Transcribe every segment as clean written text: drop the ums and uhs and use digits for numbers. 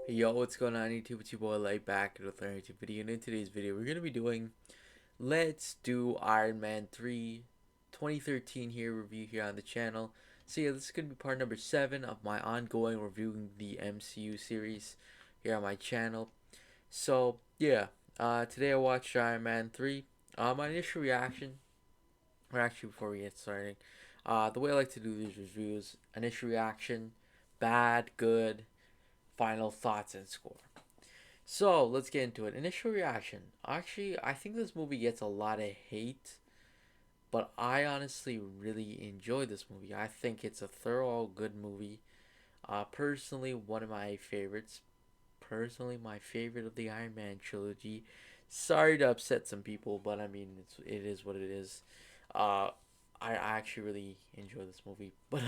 Yo, what's going on YouTube? It's your boy Light back with another YouTube video, and in today's video we're gonna be doing Let's Do Iron Man 3 2013 here review here on the channel. So yeah, this is gonna be part number 7 of my ongoing reviewing the MCU series here on my channel. So yeah, today I watched Iron Man 3. My initial reaction, or actually before we get started, the way I like to do these reviews, initial reaction, bad, good, final thoughts and score. So let's get into it. Initial reaction. Actually, I think this movie gets a lot of hate, but I honestly really enjoy this movie. I think it's a thorough, good movie. Personally, one of my favorites. Personally, my favorite of the Iron Man trilogy. Sorry to upset some people, but I mean, it is what it is. Uh, I actually really enjoy this movie, but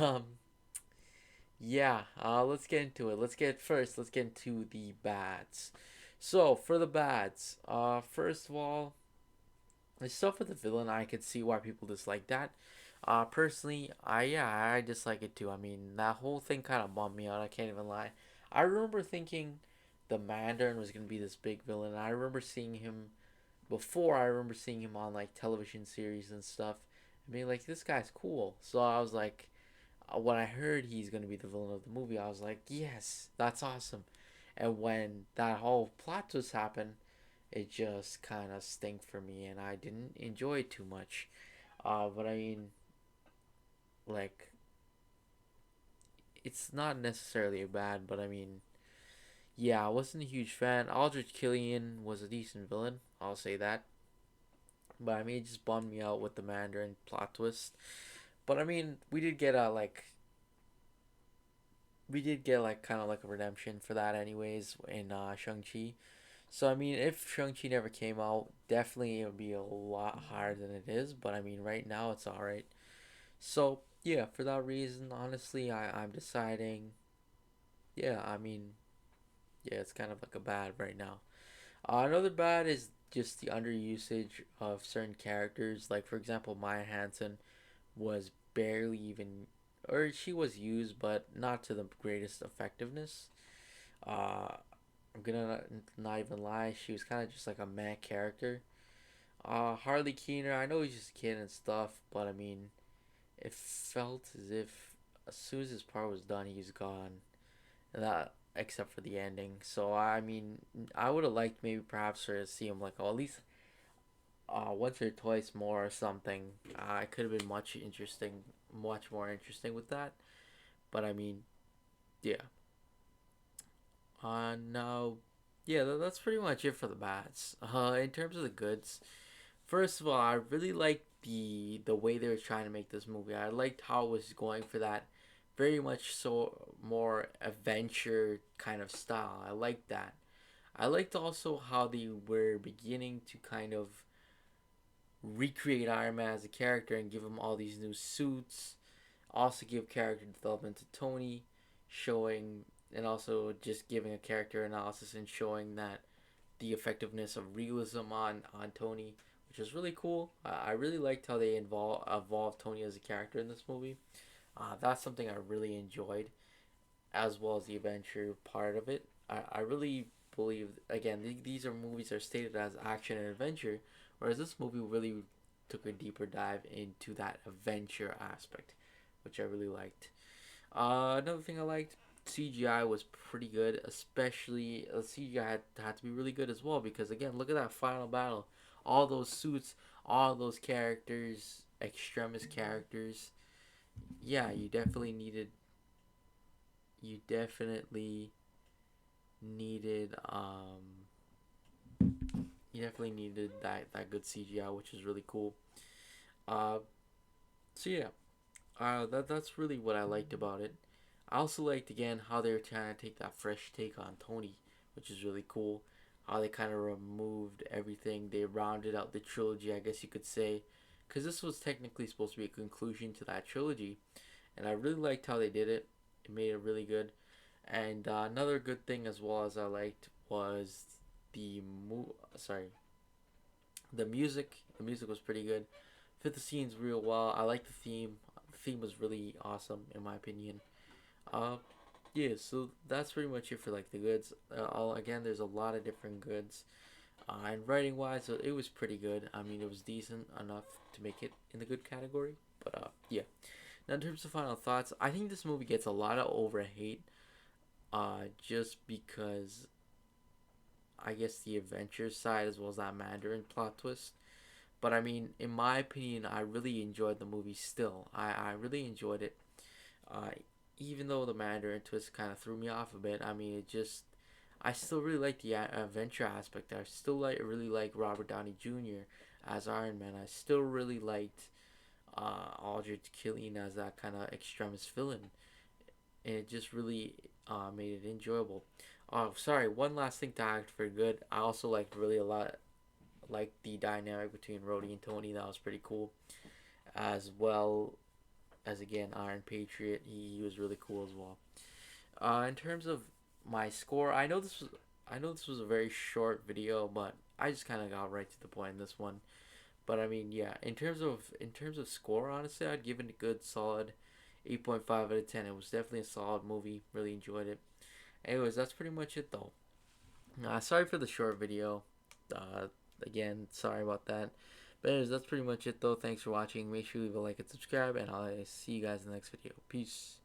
yeah, let's get into it. Let's get into the bads. So, for the bads, first of all, let's start with the villain. I could see why people dislike that. Personally, I dislike it too. I mean, that whole thing kind of bummed me out. I can't even lie. I remember thinking the Mandarin was gonna be this big villain. I remember seeing him before. I remember seeing him on like television series and stuff. I mean, like this guy's cool. So I was like, when I heard he's gonna be the villain of the movie, I was like, yes, that's awesome. And when that whole plot twist happened, it just kind of stank for me, and I didn't enjoy it too much. But I mean, like, it's not necessarily a bad, but I mean, yeah, I wasn't a huge fan. Aldrich Killian was a decent villain, I'll say that. But I mean, it just bummed me out with the Mandarin plot twist. But I mean, we did get like kind of like a redemption for that anyways in Shang-Chi. So I mean, if Shang-Chi never came out, definitely it would be a lot higher than it is, but I mean right now it's all right. So, yeah, for that reason, honestly, I'm deciding yeah, I mean, yeah, it's kind of like a bad right now. Another bad is just the underusage of certain characters. Like for example, Maya Hansen was barely even or she was used but not to the greatest effectiveness. Uh, I'm gonna not even lie. She was kind of just like a meh character. Harley Keener. I know he's just a kid and stuff, but I mean, it felt as if as soon as his part was done, he's gone. And that, except for the ending. So I mean, I would have liked maybe perhaps her to see him like at least once or twice more or something. It could have been much more interesting with that. But I mean, yeah. Now, yeah, that's pretty much it for the bats. In terms of the goods, first of all, I really liked the way they were trying to make this movie. I liked how it was going for that very much so more adventure kind of style. I liked that. I liked also how they were beginning to kind of recreate Iron Man as a character and give him all these new suits. Also give character development to Tony, showing and also just giving a character analysis and showing that the effectiveness of realism on Tony, which is really cool. I really liked how they evolved Tony as a character in this movie. That's something I really enjoyed, as well as the adventure part of it. I really believe again these are movies that are stated as action and adventure, whereas this movie really took a deeper dive into that adventure aspect, which I really liked. Another thing I liked, CGI was pretty good, especially CGI had to be really good as well because again, look at that final battle, all those suits, all those characters, extremis characters. Yeah, you definitely needed you definitely needed that good CGI, which is really cool. Uh, so yeah, that's really what I liked about it. I also liked again how they were trying to take that fresh take on Tony, which is really cool. How they kind of removed everything. They rounded out the trilogy, I guess you could say, because this was technically supposed to be a conclusion to that trilogy, and I really liked how they did it. It made it really good. And another good thing as well as I liked was the music. The music was pretty good. Fit the scenes real well. I like the theme. The theme was really awesome in my opinion. Uh, yeah, so that's pretty much it for like the goods. All again, there's a lot of different goods. And writing wise, it was pretty good. I mean, it was decent enough to make it in the good category. But yeah. Now in terms of final thoughts, I think this movie gets a lot of over hate. Just because I guess the adventure side as well as that Mandarin plot twist. But I mean, in my opinion, I really enjoyed the movie still. I really enjoyed it. Uh, Even though the Mandarin twist kind of threw me off a bit, I mean, I still really like the adventure aspect. I still really like Robert Downey Jr. as Iron Man. I still really liked Aldrich Killian as that kind of extremist villain, and it just really made it enjoyable. Oh, sorry. One last thing to act for good. I also liked really a lot like the dynamic between Rhodey and Tony. That was pretty cool, as well as again Iron Patriot. He was really cool as well. In terms of my score, I know this was a very short video, but I just kind of got right to the point in this one. But I mean, yeah, in terms of score, honestly, I'd give it a good solid 8.5 out of 10. It was definitely a solid movie. Really enjoyed it. Anyways, that's pretty much it though. Sorry for the short video. Uh, Again, sorry about that. But anyways, that's pretty much it though. Thanks for watching. Make sure you leave a like and subscribe, and I'll see you guys in the next video. Peace.